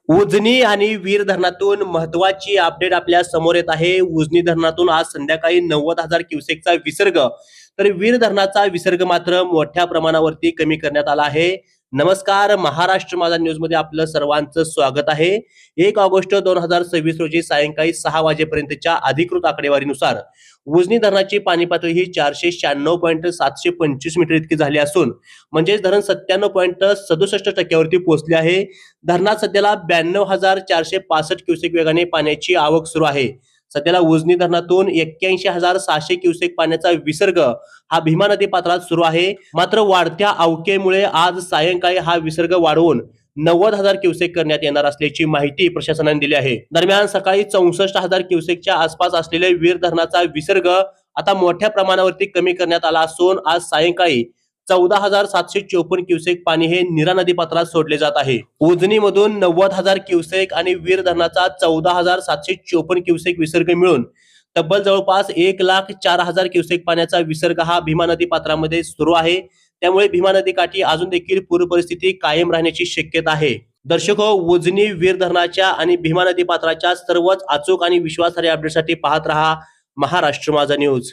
उजनी आणि वीर धरणातून महत्वाची अपडेट आपल्या समोर येत आहे. उजनी धरणातून आज संध्याकाळी 90,000 क्युसेकचा विसर्ग, तर वीर धरणाचा विसर्ग मात्र मोठ्या प्रमाणावरती कमी करण्यात आला आहे. नमस्कार, महाराष्ट्र माझा न्यूज मध्ये आपलं सर्वांचं स्वागत आहे. 1 ऑगस्ट 2026 रोजी सायंकाळी 6 वाजेपर्यंतच्या अधिकृत आकडेवारीनुसार उजनी धरणाची पाणी पातळी ही 496.725 मीटर इतकी झाली असून म्हणजेच धरण 97.67% पोहोचले आहे. धरणात सध्याला 92,465 क्युसेक वेगाने पाण्याची आवक सुरू आहे. सध्याला उजनी धरणातून 81,600 क्युसेक पाण्याचा विसर्ग हा भीमा नदी पात्रात सुरू आहे. मात्र वाढत्या अवकेमुळे आज सायंकाळी हा विसर्ग वाढवून 90,000 क्युसेक करण्यात येणार असल्याची माहिती प्रशासनाने दिली आहे. दरम्यान सकाळी 64,000 क्युसेकच्या आसपास असलेले वीर धरणाचा विसर्ग आता मोठ्या प्रमाणावरती कमी करण्यात आला असून आज सायंकाळी 14,754 क्युसेक पाणी हे नीरा नदी पात्रात सोडले जात आहे. उजनी मधून 90,000 क्युसेक आणि वीर धरणाचा 14,754 क्युसेक विसर्ग मिळून तब्बल जवळपास 1,04,000 क्युसेक पाण्याचा विसर्ग हा भीमा नदी पात्रामध्ये सुरू आहे. त्यामुळे भीमा नदी काठी अजून देखील पूर परिस्थिती कायम राहण्याची शक्यता आहे. दर्शको, उजनी वीर धरणाच्या आणि भीमा नदी पात्राच्या सर्वच अचूक आणि विश्वासार्ह अपडेटसाठी पाहत रहा महाराष्ट्र माझा न्यूज.